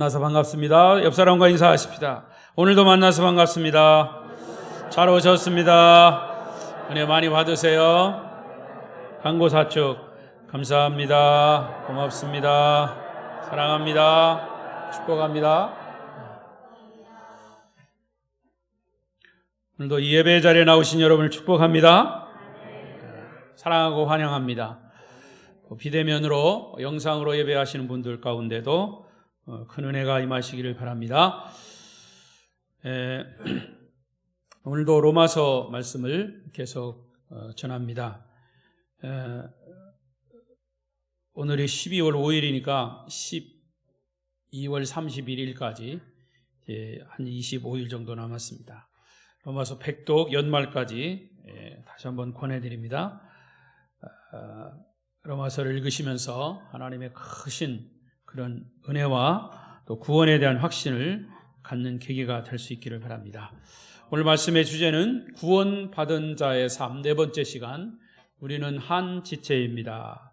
만나서 반갑습니다. 옆 사람과 인사하십시다. 오늘도 만나서 반갑습니다. 잘 오셨습니다. 은혜 많이 받으세요. 강고사축 감사합니다. 고맙습니다. 사랑합니다. 축복합니다. 오늘도 이 예배 자리에 나오신 여러분을 축복합니다. 사랑하고 환영합니다. 비대면으로 영상으로 예배하시는 분들 가운데도 큰 은혜가 임하시기를 바랍니다. 오늘도 로마서 말씀을 계속 전합니다. 오늘이 12월 5일이니까 12월 31일까지 한 25일 정도 남았습니다. 로마서 100독 연말까지 다시 한번 권해드립니다. 로마서를 읽으시면서 하나님의 크신 그런 은혜와 또 구원에 대한 확신을 갖는 계기가 될 수 있기를 바랍니다. 오늘 말씀의 주제는 구원받은 자의 삶, 네 번째 시간. 우리는 한 지체입니다.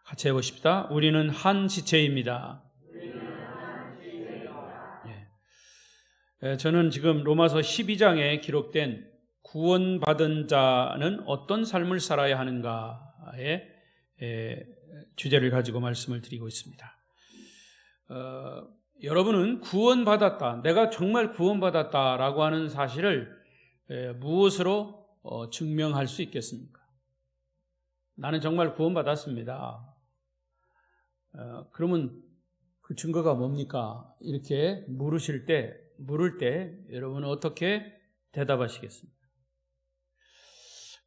같이 해보십시다. 우리는 한 지체입니다. 저는 지금 로마서 12장에 기록된 구원받은 자는 어떤 삶을 살아야 하는가의 주제를 가지고 말씀을 드리고 있습니다. 여러분은 구원받았다, 내가 정말 구원받았다라고 하는 사실을 무엇으로 증명할 수 있겠습니까? 나는 정말 구원받았습니다. 그러면 그 증거가 뭡니까? 이렇게 물을 때 여러분은 어떻게 대답하시겠습니까?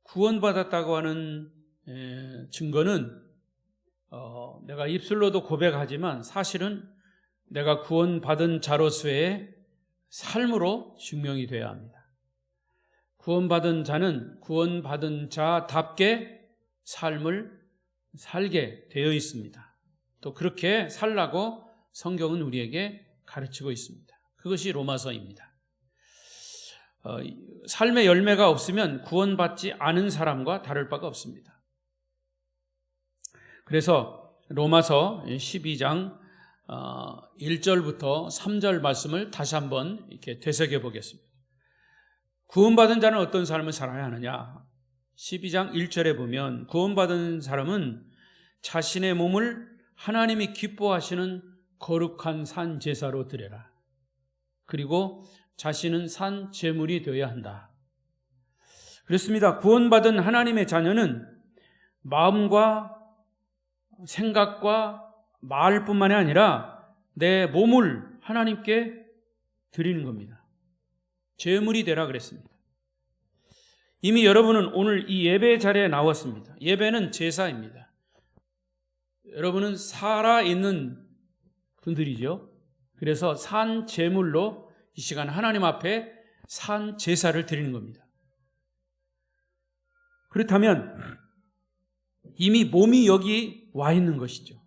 구원받았다고 하는 증거는 내가 입술로도 고백하지만 사실은 내가 구원받은 자로서의 삶으로 증명이 되어야 합니다. 구원받은 자는 구원받은 자답게 삶을 살게 되어 있습니다. 또 그렇게 살라고 성경은 우리에게 가르치고 있습니다. 그것이 로마서입니다. 삶의 열매가 없으면 구원받지 않은 사람과 다를 바가 없습니다. 그래서 로마서 12장 1절부터 3절 말씀을 다시 한번 이렇게 되새겨 보겠습니다. 구원받은 자는 어떤 삶을 살아야 하느냐? 12장 1절에 보면 구원받은 사람은 자신의 몸을 하나님이 기뻐하시는 거룩한 산 제사로 드려라. 그리고 자신은 산 제물이 되어야 한다. 그렇습니다. 구원받은 하나님의 자녀는 마음과 생각과 말뿐만이 아니라 내 몸을 하나님께 드리는 겁니다. 제물이 되라 그랬습니다. 이미 여러분은 오늘 이 예배 자리에 나왔습니다. 예배는 제사입니다. 여러분은 살아있는 분들이죠. 그래서 산 제물로 이 시간 하나님 앞에 산 제사를 드리는 겁니다. 그렇다면 이미 몸이 여기 와 있는 것이죠.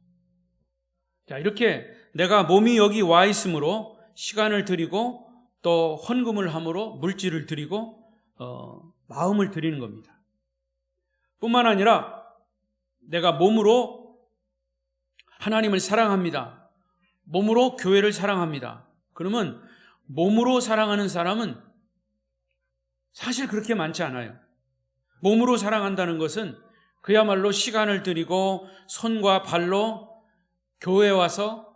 자, 이렇게 내가 몸이 여기 와 있으므로 시간을 드리고 또 헌금을 함으로 물질을 드리고 마음을 드리는 겁니다. 뿐만 아니라 내가 몸으로 하나님을 사랑합니다. 몸으로 교회를 사랑합니다. 그러면 몸으로 사랑하는 사람은 사실 그렇게 많지 않아요. 몸으로 사랑한다는 것은 그야말로 시간을 들이고 손과 발로 교회에 와서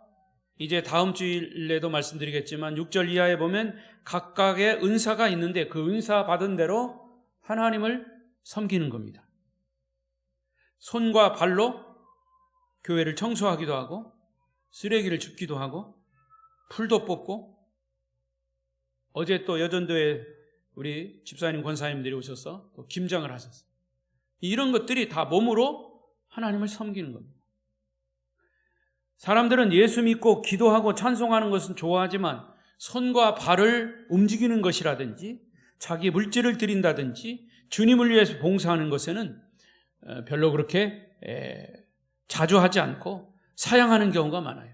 이제 다음 주일에도 말씀드리겠지만 6절 이하에 보면 각각의 은사가 있는데 그 은사 받은 대로 하나님을 섬기는 겁니다. 손과 발로 교회를 청소하기도 하고 쓰레기를 줍기도 하고 풀도 뽑고 어제 또 여전도에 우리 집사님 권사님들이 오셔서 또 김장을 하셨어요. 이런 것들이 다 몸으로 하나님을 섬기는 겁니다. 사람들은 예수 믿고 기도하고 찬송하는 것은 좋아하지만 손과 발을 움직이는 것이라든지 자기 물질을 드린다든지 주님을 위해서 봉사하는 것에는 별로 그렇게 자주 하지 않고 사양하는 경우가 많아요.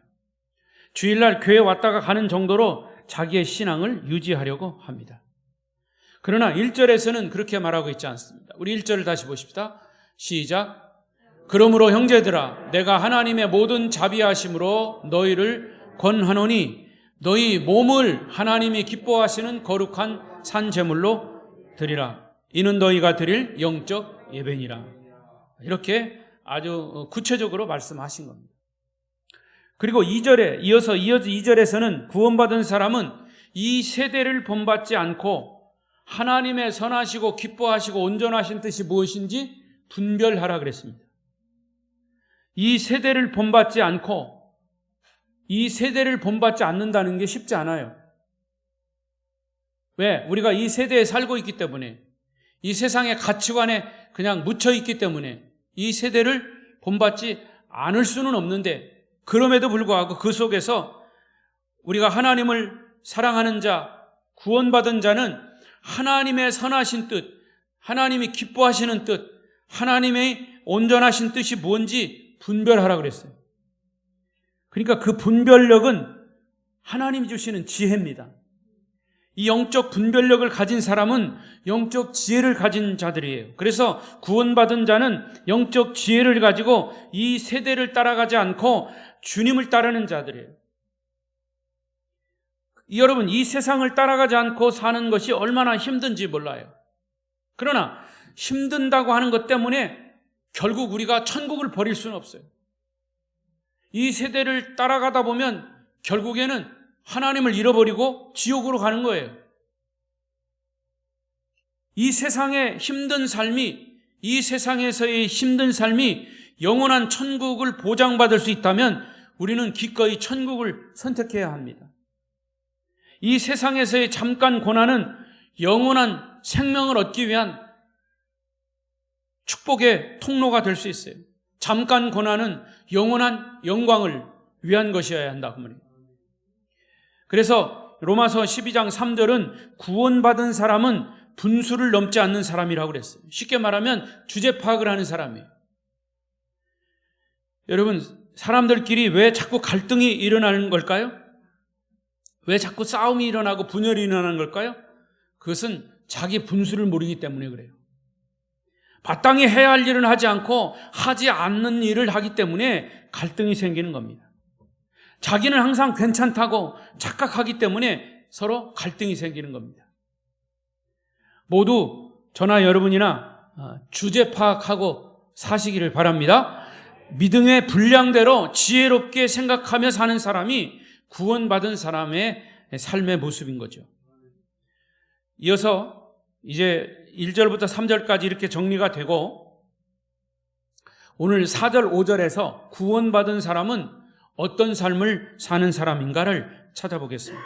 주일날 교회 왔다가 가는 정도로 자기의 신앙을 유지하려고 합니다. 그러나 1절에서는 그렇게 말하고 있지 않습니다. 우리 1절을 다시 보십시다. 시작. 그러므로 형제들아 내가 하나님의 모든 자비하심으로 너희를 권하노니 너희 몸을 하나님이 기뻐하시는 거룩한 산 제물로 드리라. 이는 너희가 드릴 영적 예배니라. 이렇게 아주 구체적으로 말씀하신 겁니다. 그리고 2절에 이어서 2절에서는 구원받은 사람은 이 세대를 본받지 않고 하나님의 선하시고 기뻐하시고 온전하신 뜻이 무엇인지 분별하라 그랬습니다. 이 세대를 본받지 않고 이 세대를 본받지 않는다는 게 쉽지 않아요. 왜? 우리가 이 세대에 살고 있기 때문에, 이 세상의 가치관에 그냥 묻혀 있기 때문에 이 세대를 본받지 않을 수는 없는데, 그럼에도 불구하고 그 속에서 우리가 하나님을 사랑하는 자, 구원받은 자는 하나님의 선하신 뜻, 하나님이 기뻐하시는 뜻, 하나님의 온전하신 뜻이 뭔지 분별하라 그랬어요. 그러니까 그 분별력은 하나님이 주시는 지혜입니다. 이 영적 분별력을 가진 사람은 영적 지혜를 가진 자들이에요. 그래서 구원받은 자는 영적 지혜를 가지고 이 세대를 따라가지 않고 주님을 따르는 자들이에요. 여러분, 이 세상을 따라가지 않고 사는 것이 얼마나 힘든지 몰라요. 그러나 힘든다고 하는 것 때문에 결국 우리가 천국을 버릴 수는 없어요. 이 세대를 따라가다 보면 결국에는 하나님을 잃어버리고 지옥으로 가는 거예요. 이 세상의 힘든 삶이, 이 세상에서의 힘든 삶이 영원한 천국을 보장받을 수 있다면 우리는 기꺼이 천국을 선택해야 합니다. 이 세상에서의 잠깐 고난은 영원한 생명을 얻기 위한 축복의 통로가 될 수 있어요. 잠깐 고난은 영원한 영광을 위한 것이어야 한다. 그래서 로마서 12장 3절은 구원받은 사람은 분수를 넘지 않는 사람이라고 그랬어요. 쉽게 말하면 주제 파악을 하는 사람이에요. 여러분, 사람들끼리 왜 자꾸 갈등이 일어나는 걸까요? 왜 자꾸 싸움이 일어나고 분열이 일어나는 걸까요? 그것은 자기 분수를 모르기 때문에 그래요. 마땅히 해야 할 일은 하지 않고 하지 않는 일을 하기 때문에 갈등이 생기는 겁니다. 자기는 항상 괜찮다고 착각하기 때문에 서로 갈등이 생기는 겁니다. 모두 저나 여러분이나 주제 파악하고 사시기를 바랍니다. 믿음의 분량대로 지혜롭게 생각하며 사는 사람이 구원받은 사람의 삶의 모습인 거죠. 이어서 이제 1절부터 3절까지 이렇게 정리가 되고, 오늘 4절, 5절에서 구원받은 사람은 어떤 삶을 사는 사람인가를 찾아보겠습니다.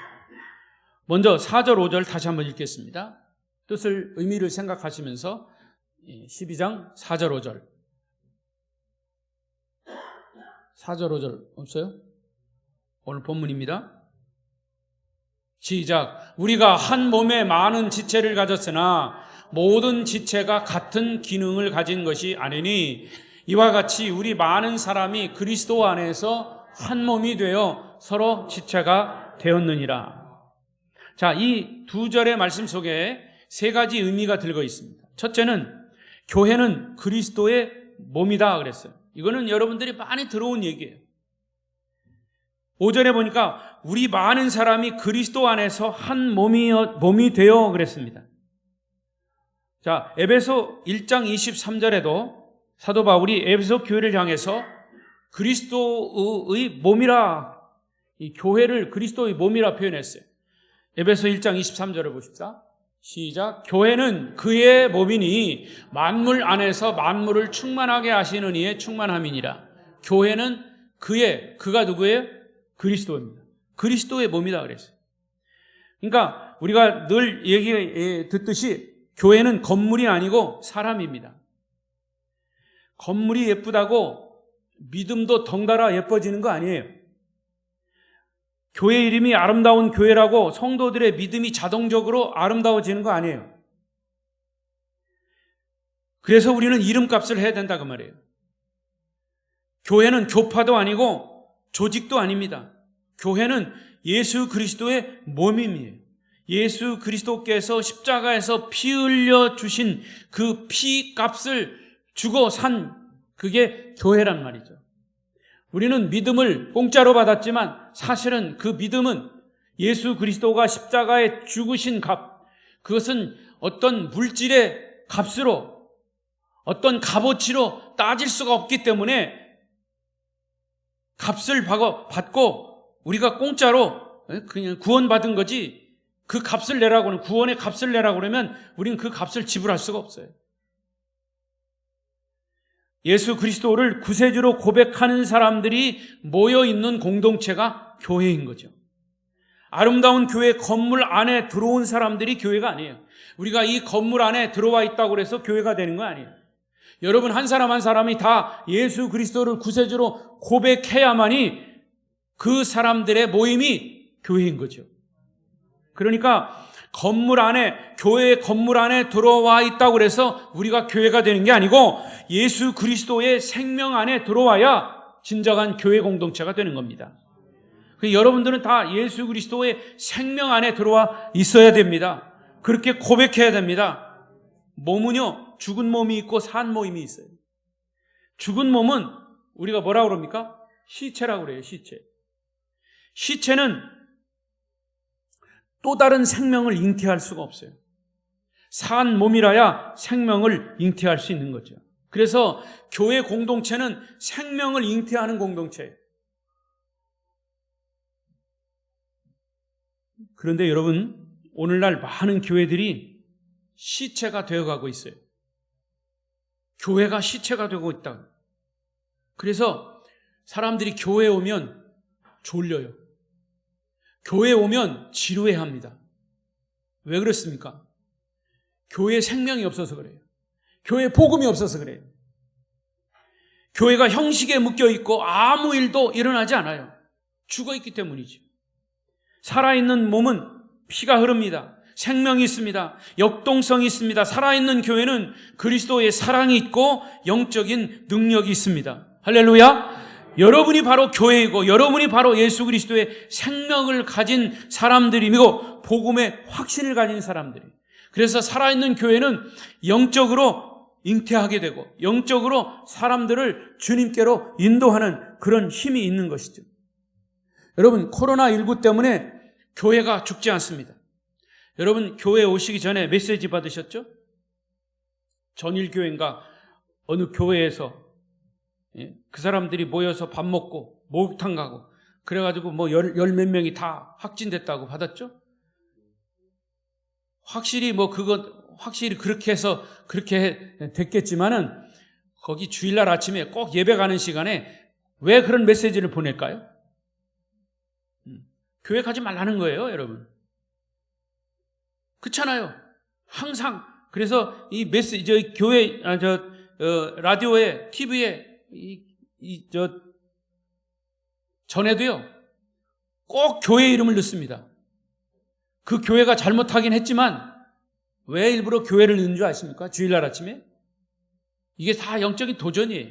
먼저 4절, 5절 다시 한번 읽겠습니다. 뜻을, 의미를 생각하시면서 12장 4절, 5절. 4절, 5절 없어요? 오늘 본문입니다. 시작. 우리가 한 몸에 많은 지체를 가졌으나 모든 지체가 같은 기능을 가진 것이 아니니 이와 같이 우리 많은 사람이 그리스도 안에서 한 몸이 되어 서로 지체가 되었느니라. 자, 이 두 절의 말씀 속에 세 가지 의미가 들고 있습니다. 첫째는 교회는 그리스도의 몸이다 그랬어요. 이거는 여러분들이 많이 들어온 얘기예요. 5절에 보니까 우리 많은 사람이 그리스도 안에서 한 몸이 되어 그랬습니다. 자, 에베소 1장 23절에도 사도 바울이 에베소 교회를 향해서 그리스도의 몸이라, 이 교회를 그리스도의 몸이라 표현했어요. 에베소 1장 23절을 보십시다. 시작. 교회는 그의 몸이니 만물 안에서 만물을 충만하게 하시는 이의 충만함이니라. 교회는 그가 누구예요? 그리스도입니다. 그리스도의 몸이다 그랬어요. 그러니까 우리가 늘 듣듯이 교회는 건물이 아니고 사람입니다. 건물이 예쁘다고 믿음도 덩달아 예뻐지는 거 아니에요. 교회 이름이 아름다운 교회라고 성도들의 믿음이 자동적으로 아름다워지는 거 아니에요. 그래서 우리는 이름값을 해야 된다 그 말이에요. 교회는 교파도 아니고 조직도 아닙니다. 교회는 예수 그리스도의 몸임이에요. 예수 그리스도께서 십자가에서 피 흘려 주신 그 피 값을 주고 산 그게 교회란 말이죠. 우리는 믿음을 공짜로 받았지만 사실은 그 믿음은 예수 그리스도가 십자가에 죽으신 값, 그것은 어떤 물질의 값으로, 어떤 값어치로 따질 수가 없기 때문에 값을 받고 우리가 공짜로 그냥 구원받은 거지, 그 값을 내라고는, 구원의 값을 내라고 그러면 우리는 그 값을 지불할 수가 없어요. 예수 그리스도를 구세주로 고백하는 사람들이 모여있는 공동체가 교회인 거죠. 아름다운 교회 건물 안에 들어온 사람들이 교회가 아니에요. 우리가 이 건물 안에 들어와 있다고 해서 교회가 되는 거 아니에요. 여러분 한 사람 한 사람이 다 예수 그리스도를 구세주로 고백해야만이 그 사람들의 모임이 교회인 거죠. 그러니까 건물 안에, 교회의 건물 안에 들어와 있다고 해서 우리가 교회가 되는 게 아니고 예수 그리스도의 생명 안에 들어와야 진정한 교회 공동체가 되는 겁니다. 여러분들은 다 예수 그리스도의 생명 안에 들어와 있어야 됩니다. 그렇게 고백해야 됩니다. 몸은요, 죽은 몸이 있고 산 몸이 있어요. 죽은 몸은 우리가 뭐라고 그럽니까? 시체라고 그래요, 시체. 시체는 또 다른 생명을 잉태할 수가 없어요. 산 몸이라야 생명을 잉태할 수 있는 거죠. 그래서 교회 공동체는 생명을 잉태하는 공동체예요. 그런데 여러분, 오늘날 많은 교회들이 시체가 되어가고 있어요. 교회가 시체가 되고 있다. 그래서 사람들이 교회에 오면 졸려요. 교회에 오면 지루해합니다. 왜 그렇습니까? 교회에 생명이 없어서 그래요. 교회에 복음이 없어서 그래요. 교회가 형식에 묶여있고 아무 일도 일어나지 않아요. 죽어있기 때문이죠. 살아있는 몸은 피가 흐릅니다. 생명이 있습니다. 역동성이 있습니다. 살아있는 교회는 그리스도의 사랑이 있고 영적인 능력이 있습니다. 할렐루야! 여러분이 바로 교회이고 여러분이 바로 예수 그리스도의 생명을 가진 사람들이고 복음의 확신을 가진 사람들이에요. 그래서 살아있는 교회는 영적으로 잉태하게 되고 영적으로 사람들을 주님께로 인도하는 그런 힘이 있는 것이죠. 여러분, 코로나19 때문에 교회가 죽지 않습니다. 여러분, 교회 오시기 전에 메시지 받으셨죠? 전일교회인가 어느 교회에서 그 사람들이 모여서 밥 먹고 목욕탕 가고 그래가지고 뭐 열 몇 명이 다 확진됐다고 받았죠? 확실히 그렇게 해서 그렇게 됐겠지만은 거기 주일날 아침에 꼭 예배 가는 시간에 왜 그런 메시지를 보낼까요? 교회 가지 말라는 거예요, 여러분. 그렇잖아요. 항상. 그래서 이 메시지, 교회, 라디오에, TV에, 전에도요, 꼭 교회 이름을 넣습니다. 그 교회가 잘못하긴 했지만, 왜 일부러 교회를 넣는 줄 아십니까? 주일날 아침에? 이게 다 영적인 도전이에요.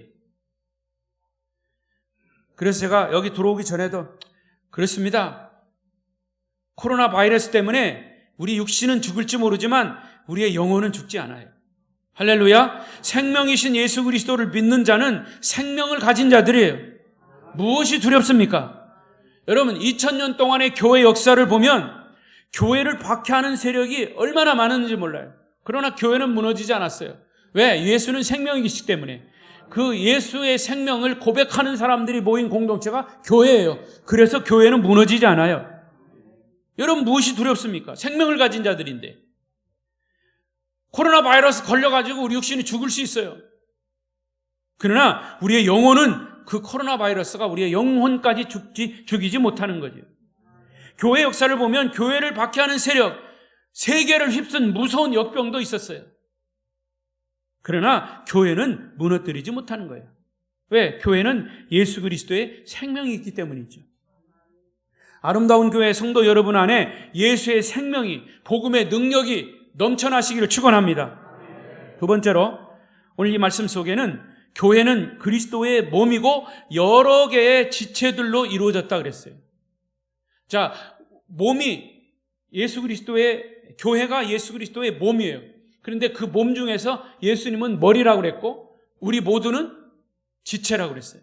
그래서 제가 여기 들어오기 전에도, 그렇습니다. 코로나 바이러스 때문에 우리 육신은 죽을지 모르지만 우리의 영혼은 죽지 않아요. 할렐루야. 생명이신 예수 그리스도를 믿는 자는 생명을 가진 자들이에요. 무엇이 두렵습니까? 여러분, 2000년 동안의 교회 역사를 보면 교회를 박해하는 세력이 얼마나 많은지 몰라요. 그러나 교회는 무너지지 않았어요. 왜? 예수는 생명이시기 때문에. 그 예수의 생명을 고백하는 사람들이 모인 공동체가 교회예요. 그래서 교회는 무너지지 않아요. 여러분, 무엇이 두렵습니까? 생명을 가진 자들인데. 코로나 바이러스 걸려가지고 우리 육신이 죽을 수 있어요. 그러나 우리의 영혼은 그 코로나 바이러스가 우리의 영혼까지 죽이지 못하는 거죠. 교회 역사를 보면 교회를 박해하는 세력, 세계를 휩쓴 무서운 역병도 있었어요. 그러나 교회는 무너뜨리지 못하는 거예요. 왜? 교회는 예수 그리스도의 생명이 있기 때문이죠. 아름다운 교회 성도 여러분 안에 예수의 생명이, 복음의 능력이 넘쳐나시기를 축원합니다. 두 번째로, 오늘 이 말씀 속에는 교회는 그리스도의 몸이고 여러 개의 지체들로 이루어졌다 그랬어요. 자, 몸이 예수 그리스도의, 교회가 예수 그리스도의 몸이에요. 그런데 그 몸 중에서 예수님은 머리라고 그랬고 우리 모두는 지체라고 그랬어요.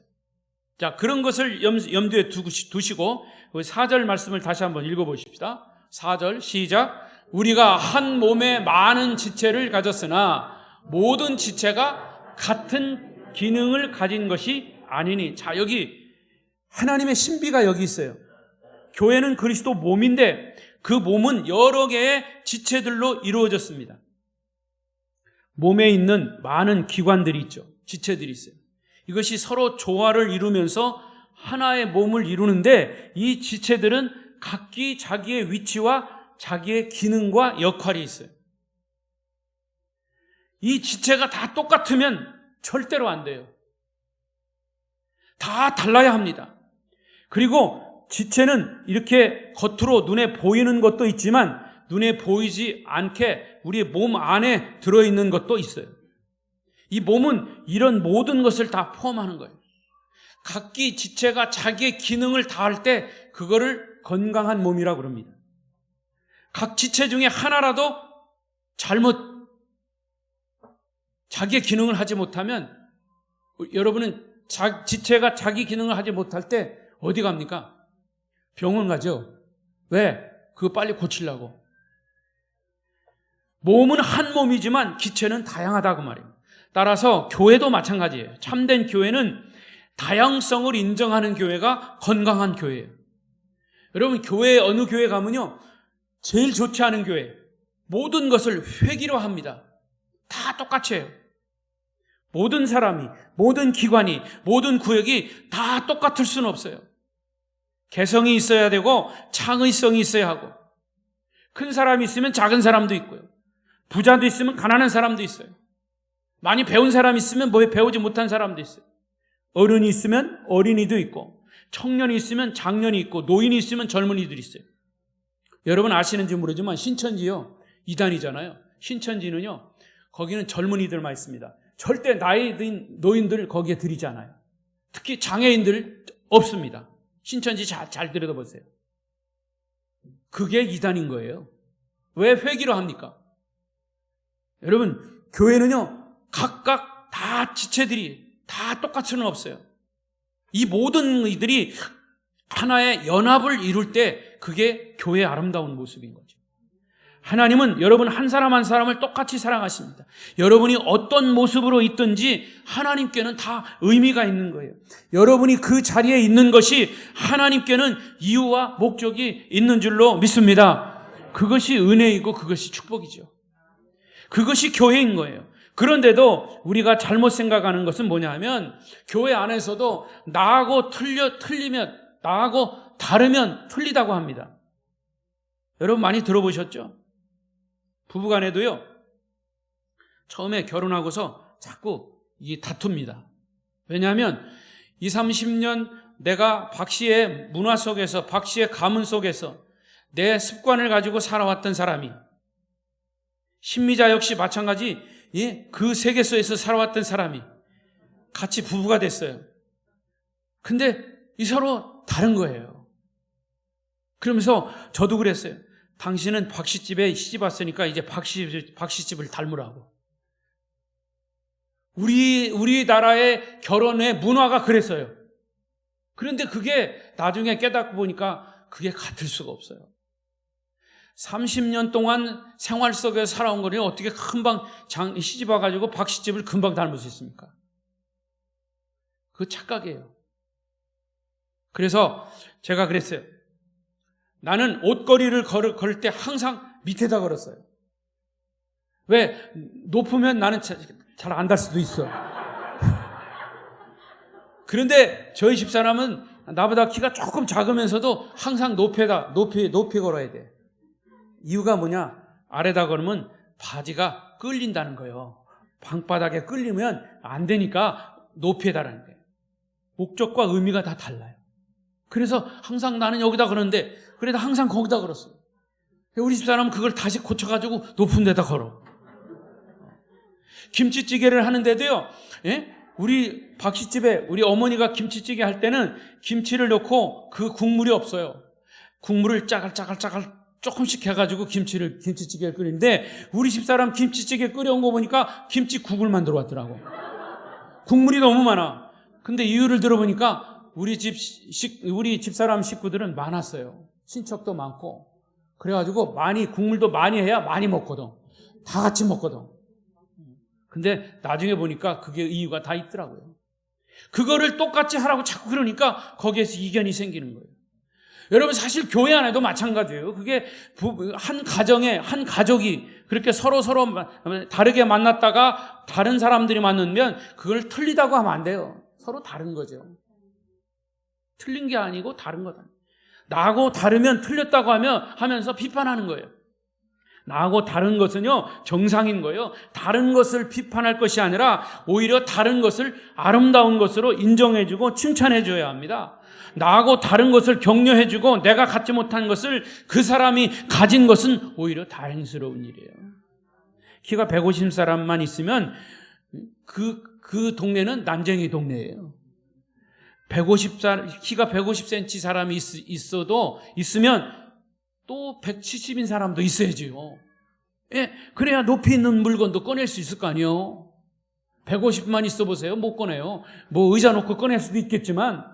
자, 그런 것을 염두에 두시고 4절 말씀을 다시 한번 읽어보십시다. 4절 시작. 우리가 한 몸에 많은 지체를 가졌으나 모든 지체가 같은 기능을 가진 것이 아니니. 자, 여기 하나님의 신비가 여기 있어요. 교회는 그리스도 몸인데 그 몸은 여러 개의 지체들로 이루어졌습니다. 몸에 있는 많은 기관들이 있죠. 지체들이 있어요. 이것이 서로 조화를 이루면서 하나의 몸을 이루는데 이 지체들은 각기 자기의 위치와 자기의 기능과 역할이 있어요. 이 지체가 다 똑같으면 절대로 안 돼요. 다 달라야 합니다. 그리고 지체는 이렇게 겉으로 눈에 보이는 것도 있지만 눈에 보이지 않게 우리 몸 안에 들어있는 것도 있어요. 이 몸은 이런 모든 것을 다 포함하는 거예요. 각기 지체가 자기의 기능을 다할 때 그거를 건강한 몸이라고 그럽니다. 각 지체 중에 하나라도 잘못 자기의 기능을 하지 못하면 여러분은 지체가 자기 기능을 하지 못할 때 어디 갑니까? 병원 가죠. 왜? 그거 빨리 고치려고. 몸은 한 몸이지만 기체는 다양하다고 말입니다. 따라서 교회도 마찬가지예요. 참된 교회는 다양성을 인정하는 교회가 건강한 교회예요. 여러분, 교회 어느 교회 가면요, 제일 좋지 않은 교회, 모든 것을 회기로합니다. 다 똑같이 해요. 모든 사람이, 모든 기관이, 모든 구역이 다 똑같을 수는 없어요. 개성이 있어야 되고 창의성이 있어야 하고, 큰 사람이 있으면 작은 사람도 있고요, 부자도 있으면 가난한 사람도 있어요. 많이 배운 사람이 있으면 배우지 못한 사람도 있어요. 어른이 있으면 어린이도 있고, 청년이 있으면 장년이 있고, 노인이 있으면 젊은이들이 있어요. 여러분 아시는지 모르지만 신천지요, 이단이잖아요. 신천지는요, 거기는 젊은이들만 있습니다. 절대 나이 든 노인들 거기에 들이지 않아요. 특히 장애인들 없습니다. 신천지 잘 들여다보세요. 그게 이단인 거예요. 왜 회기로 합니까? 여러분, 교회는요, 각각 다 지체들이 다 똑같을 수는 없어요. 이 모든 이들이 하나의 연합을 이룰 때 그게 교회의 아름다운 모습인 거죠. 하나님은 여러분 한 사람 한 사람을 똑같이 사랑하십니다. 여러분이 어떤 모습으로 있든지 하나님께는 다 의미가 있는 거예요. 여러분이 그 자리에 있는 것이 하나님께는 이유와 목적이 있는 줄로 믿습니다. 그것이 은혜이고 그것이 축복이죠. 그것이 교회인 거예요. 그런데도 우리가 잘못 생각하는 것은 뭐냐 하면, 교회 안에서도 나하고 틀리면, 나하고 다르면 틀리다고 합니다. 여러분 많이 들어보셨죠? 부부간에도요, 처음에 결혼하고서 자꾸 이 다툽니다. 왜냐하면 20, 30년 내가 박 씨의 문화 속에서, 박 씨의 가문 속에서 내 습관을 가지고 살아왔던 사람이, 신미자 역시 마찬가지, 그 세계에서 살아왔던 사람이 같이 부부가 됐어요. 근데 이 서로 다른 거예요. 그러면서 저도 그랬어요. 당신은 박씨 집에 시집 왔으니까 이제 박씨 집을 닮으라고. 우리나라의 결혼의 문화가 그랬어요. 그런데 그게 나중에 깨닫고 보니까 그게 같을 수가 없어요. 30년 동안 생활 속에서 살아온 거를 어떻게 금방 시집 와가지고 박씨 집을 금방 닮을 수 있습니까? 그거 착각이에요. 그래서 제가 그랬어요. 나는 옷걸이를 걸을 때 항상 밑에다 걸었어요. 왜? 높으면 나는 잘 안 달 수도 있어. 그런데 저희 집사람은 나보다 키가 조금 작으면서도 항상 높이 걸어야 돼. 이유가 뭐냐? 아래다 걸으면 바지가 끌린다는 거예요. 방바닥에 끌리면 안 되니까 높이에 달하는 거예요. 목적과 의미가 다 달라요. 그래서 항상 나는 여기다 걸었는데, 그래도 항상 거기다 걸었어요. 우리 집사람은 그걸 다시 고쳐가지고 높은 데다 걸어. 김치찌개를 하는데도요, 우리 박씨집에 우리 어머니가 김치찌개 할 때는 김치를 넣고 그 국물이 없어요. 국물을 짜갈짜갈 조금씩 해가지고 김치찌개를 끓이는데, 우리 집사람 김치찌개 끓여온 거 보니까 김치국을 만들어 왔더라고. 국물이 너무 많아. 근데 이유를 들어보니까 우리 집사람 식구들은 많았어요. 친척도 많고. 그래가지고 국물도 많이 해야 많이 먹거든. 다 같이 먹거든. 근데 나중에 보니까 그게 이유가 다 있더라고요. 그거를 똑같이 하라고 자꾸 그러니까 거기에서 이견이 생기는 거예요. 여러분, 사실 교회 안에도 마찬가지예요. 그게 한 가정에, 한 가족이 그렇게 서로 다르게 만났다가 다른 사람들이 만나면 그걸 틀리다고 하면 안 돼요. 서로 다른 거죠. 틀린 게 아니고 다른 거다. 나하고 다르면 틀렸다고 하면서 비판하는 거예요. 나하고 다른 것은요, 정상인 거예요. 다른 것을 비판할 것이 아니라 오히려 다른 것을 아름다운 것으로 인정해주고 칭찬해줘야 합니다. 나하고 다른 것을 격려해주고 내가 갖지 못한 것을 그 사람이 가진 것은 오히려 다행스러운 일이에요. 키가 150사람만 있으면 그 동네는 난쟁이 동네예요. 키가 150cm 사람이 있으면 또 170인 사람도 있어야지요. 예, 그래야 높이 있는 물건도 꺼낼 수 있을 거 아니에요. 150만 있어 보세요. 못 꺼내요. 의자 놓고 꺼낼 수도 있겠지만,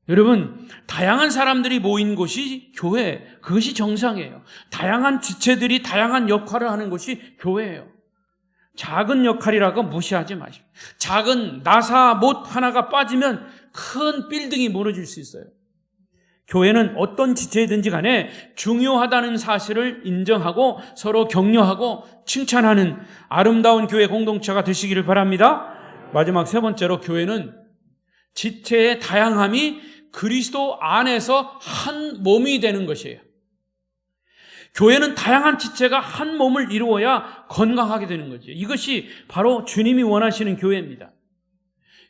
여러분, 다양한 사람들이 모인 곳이 교회, 그것이 정상이에요. 다양한 지체들이 다양한 역할을 하는 곳이 교회예요. 작은 역할이라고 무시하지 마십시오. 작은 나사 못 하나가 빠지면 큰 빌딩이 무너질 수 있어요. 교회는 어떤 지체이든지 간에 중요하다는 사실을 인정하고 서로 격려하고 칭찬하는 아름다운 교회 공동체가 되시기를 바랍니다. 마지막 세 번째로, 교회는 지체의 다양함이 그리스도 안에서 한 몸이 되는 것이에요. 교회는 다양한 지체가 한 몸을 이루어야 건강하게 되는 거죠. 이것이 바로 주님이 원하시는 교회입니다.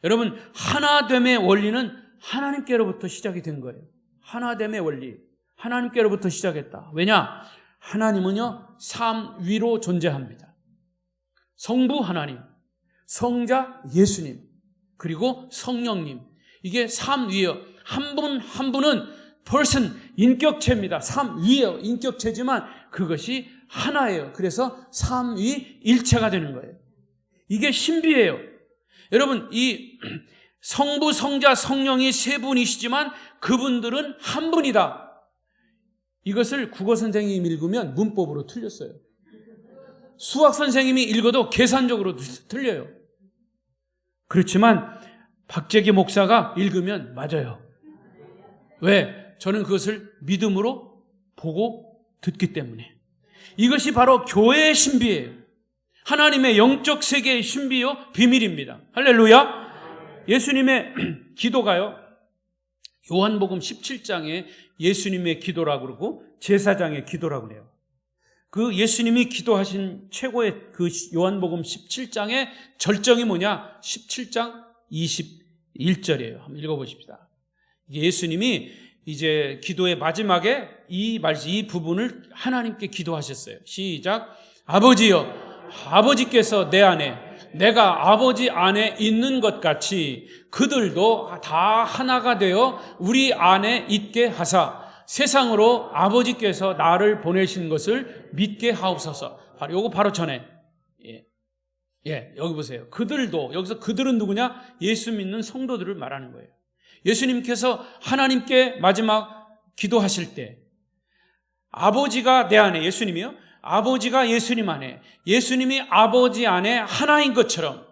여러분, 하나됨의 원리는 하나님께로부터 시작이 된 거예요. 하나됨의 원리, 하나님께로부터 시작했다. 왜냐? 하나님은요, 삼위로 존재합니다. 성부 하나님, 성자 예수님, 그리고 성령님. 이게 삼위예요. 한 분 한 분은 person, 인격체입니다. 삼위예요. 인격체지만 그것이 하나예요. 그래서 삼위일체가 되는 거예요. 이게 신비예요. 여러분, 이 성부, 성자, 성령이 세 분이시지만 그분들은 한 분이다. 이것을 국어 선생님이 읽으면 문법으로 틀렸어요. 수학 선생님이 읽어도 계산적으로 틀려요. 그렇지만 박재기 목사가 읽으면 맞아요. 왜? 저는 그것을 믿음으로 보고 듣기 때문에. 이것이 바로 교회의 신비예요. 하나님의 영적 세계의 신비요, 비밀입니다. 할렐루야. 예수님의 기도가요, 요한복음 17장에 예수님의 기도라고 그러고 제사장의 기도라고 그래요. 그 예수님이 기도하신 최고의 그 요한복음 17장의 절정이 뭐냐? 17장 21절이에요. 한번 읽어보십시다. 예수님이 이제 기도의 마지막에 이 부분을 하나님께 기도하셨어요. 시작. 아버지여, 아버지께서 내 안에, 내가 아버지 안에 있는 것 같이 그들도 다 하나가 되어 우리 안에 있게 하사 세상으로 아버지께서 나를 보내신 것을 믿게 하옵소서. 요거 바로 전에. 여기 보세요. 그들도, 여기서 그들은 누구냐? 예수 믿는 성도들을 말하는 거예요. 예수님께서 하나님께 마지막 기도하실 때 아버지가 내 안에, 예수님이요, 아버지가 예수님 안에, 예수님이 아버지 안에 하나인 것처럼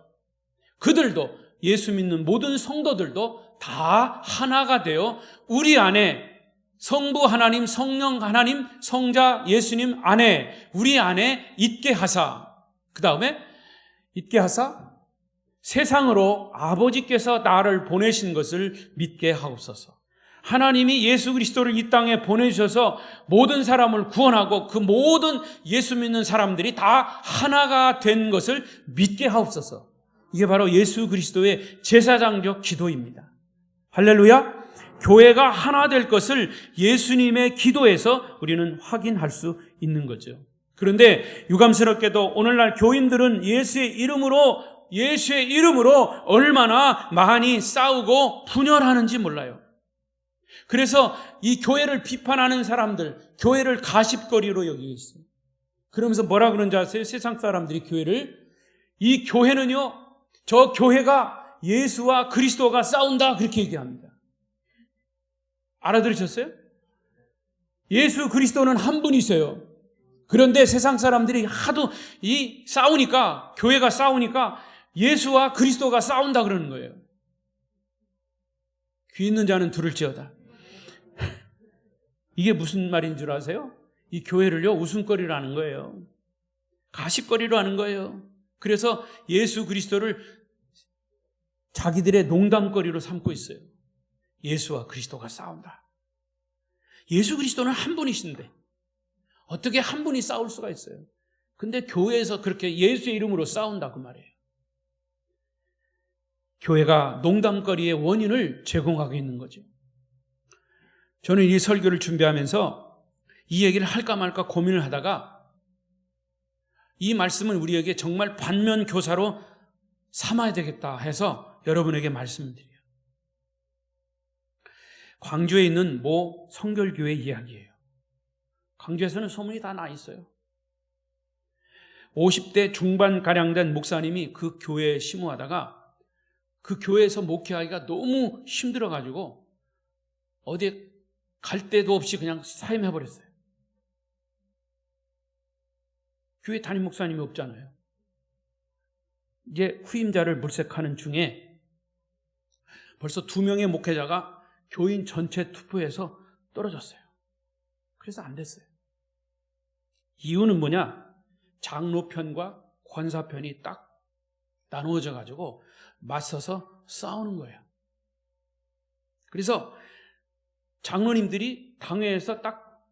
그들도, 예수 믿는 모든 성도들도 다 하나가 되어 우리 안에, 성부 하나님, 성령 하나님, 성자 예수님 안에, 우리 안에 있게 하사, 그 다음에 있게 하사 세상으로 아버지께서 나를 보내신 것을 믿게 하옵소서. 하나님이 예수 그리스도를 이 땅에 보내주셔서 모든 사람을 구원하고 그 모든 예수 믿는 사람들이 다 하나가 된 것을 믿게 하옵소서. 이게 바로 예수 그리스도의 제사장적 기도입니다. 할렐루야. 교회가 하나 될 것을 예수님의 기도에서 우리는 확인할 수 있는 거죠. 그런데 유감스럽게도 오늘날 교인들은 예수의 이름으로 얼마나 많이 싸우고 분열하는지 몰라요. 그래서 이 교회를 비판하는 사람들, 교회를 가십거리로 여기고 있어요. 그러면서 뭐라 그런지 아세요? 세상 사람들이 교회를, 이 교회는요, 저 교회가 예수와 그리스도가 싸운다, 그렇게 얘기합니다. 알아들으셨어요? 예수 그리스도는 한 분이세요. 그런데 세상 사람들이 하도 싸우니까, 교회가 싸우니까 예수와 그리스도가 싸운다 그러는 거예요. 귀 있는 자는 들을지어다. 이게 무슨 말인 줄 아세요? 이 교회를요, 웃음거리로 하는 거예요. 가십거리로 하는 거예요. 그래서 예수 그리스도를 자기들의 농담거리로 삼고 있어요. 예수와 그리스도가 싸운다. 예수 그리스도는 한 분이신데 어떻게 한 분이 싸울 수가 있어요? 근데 교회에서 그렇게 예수의 이름으로 싸운다 그 말이에요. 교회가 농담거리의 원인을 제공하고 있는 거죠. 저는 이 설교를 준비하면서 이 얘기를 할까 말까 고민을 하다가 이 말씀은 우리에게 정말 반면교사로 삼아야 되겠다 해서 여러분에게 말씀드려요. 광주에 있는 모 성결교회 이야기예요. 광주에서는 소문이 다 나 있어요. 50대 중반가량 된 목사님이 그 교회에 심우하다가 그 교회에서 목회하기가 너무 힘들어가지고 어디에 갈 데도 없이 그냥 사임해버렸어요. 교회 담임 목사님이 없잖아요. 이제 후임자를 물색하는 중에 벌써 2명의 목회자가 교인 전체 투표에서 떨어졌어요. 그래서 안 됐어요. 이유는 뭐냐? 장로편과 권사편이 딱 나누어져 가지고 맞서서 싸우는 거예요. 그래서 장로님들이 당회에서 딱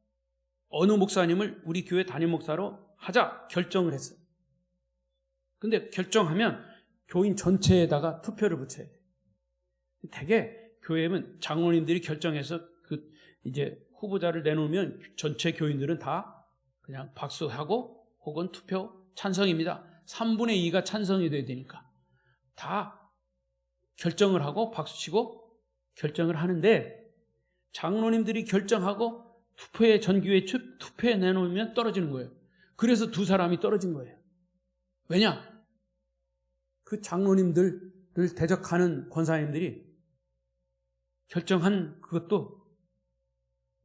어느 목사님을 우리 교회 담임 목사로 하자 결정을 했어요. 근데 결정하면 교인 전체에다가 투표를 붙여야 돼요. 되게 교회는 장로님들이 결정해서 이제 후보자를 내놓으면 전체 교인들은 다 그냥 박수하고 혹은 투표 찬성입니다. 3분의 2가 찬성이 돼야 되니까 다 결정을 하고 박수치고 결정을 하는데 장로님들이 결정하고 투표에 전교회 투표에 내놓으면 떨어지는 거예요. 그래서 2사람이 떨어진 거예요. 왜냐? 그 장로님들을 대적하는 권사님들이 결정한 그것도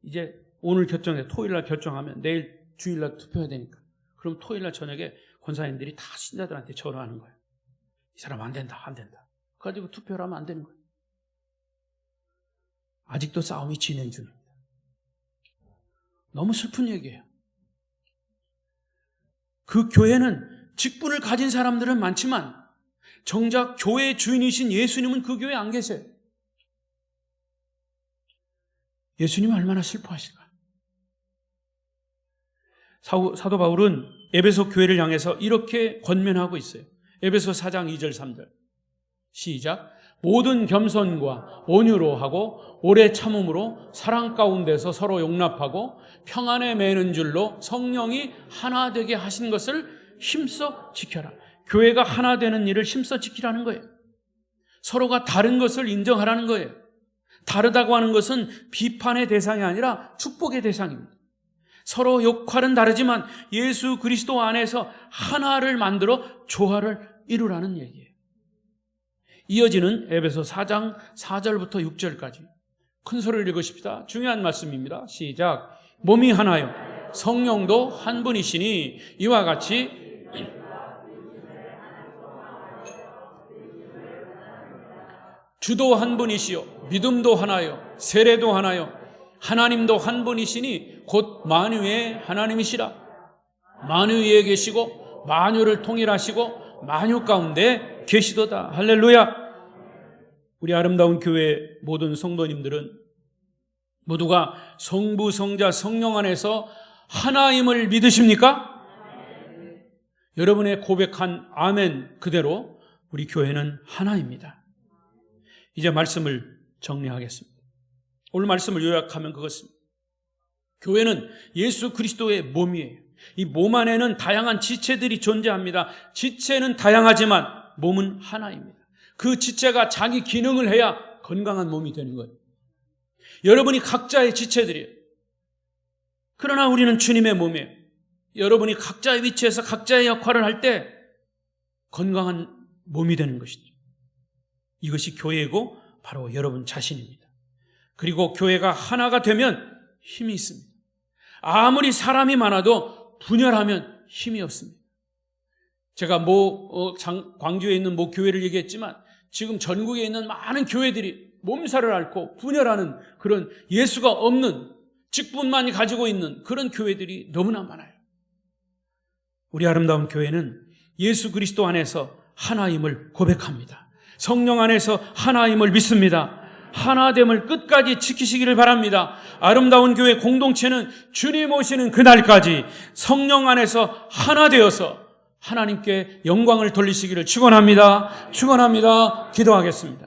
이제 오늘 결정해 토요일날 결정하면 내일 주일날 투표해야 되니까 그럼 토요일날 저녁에 권사님들이 다 신자들한테 전화하는 거예요. 이 사람 안 된다, 안 된다. 그래가지고 투표를 하면 안 되는 거예요. 아직도 싸움이 진행 중입니다. 너무 슬픈 얘기예요. 그 교회는 직분을 가진 사람들은 많지만 정작 교회의 주인이신 예수님은 그 교회에 안 계세요. 예수님은 얼마나 슬퍼하실까? 사도 바울은 에베소 교회를 향해서 이렇게 권면하고 있어요. 에베소 4장 2절 3절 시작. 모든 겸손과 온유로 하고 오래 참음으로 사랑 가운데서 서로 용납하고 평안에 매는 줄로 성령이 하나 되게 하신 것을 힘써 지켜라. 교회가 하나 되는 일을 힘써 지키라는 거예요. 서로가 다른 것을 인정하라는 거예요. 다르다고 하는 것은 비판의 대상이 아니라 축복의 대상입니다. 서로 역할은 다르지만 예수 그리스도 안에서 하나를 만들어 조화를 이루라는 얘기예요. 이어지는 에베소 4장 4절부터 6절까지 큰 소리를 읽으십시다. 중요한 말씀입니다. 시작. 몸이 하나요 성령도 한 분이시니 이와 같이 주도 한 분이시요 믿음도 하나요 세례도 하나요 하나님도 한 분이시니 곧 만유의 하나님이시라. 만유 위에 계시고 만유를 통일하시고 만유 가운데 계시도다. 할렐루야. 우리 아름다운 교회 모든 성도님들은 모두가 성부 성자 성령 안에서 하나임을 믿으십니까? 여러분의 고백한 아멘 그대로 우리 교회는 하나입니다. 이제 말씀을 정리하겠습니다. 오늘 말씀을 요약하면 그것입니다. 교회는 예수 그리스도의 몸이에요. 이 몸 안에는 다양한 지체들이 존재합니다. 지체는 다양하지만 몸은 하나입니다. 그 지체가 자기 기능을 해야 건강한 몸이 되는 거예요. 여러분이 각자의 지체들이에요. 그러나 우리는 주님의 몸이에요. 여러분이 각자의 위치에서 각자의 역할을 할 때 건강한 몸이 되는 것이죠. 이것이 교회이고 바로 여러분 자신입니다. 그리고 교회가 하나가 되면 힘이 있습니다. 아무리 사람이 많아도 분열하면 힘이 없습니다. 제가 광주에 있는 교회를 얘기했지만 지금 전국에 있는 많은 교회들이 몸살을 앓고 분열하는 그런 예수가 없는 직분만 가지고 있는 그런 교회들이 너무나 많아요. 우리 아름다운 교회는 예수 그리스도 안에서 하나임을 고백합니다. 성령 안에서 하나임을 믿습니다. 하나됨을 끝까지 지키시기를 바랍니다. 아름다운 교회 공동체는 주님 오시는 그날까지 성령 안에서 하나 되어서 하나님께 영광을 돌리시기를 축원합니다. 기도하겠습니다.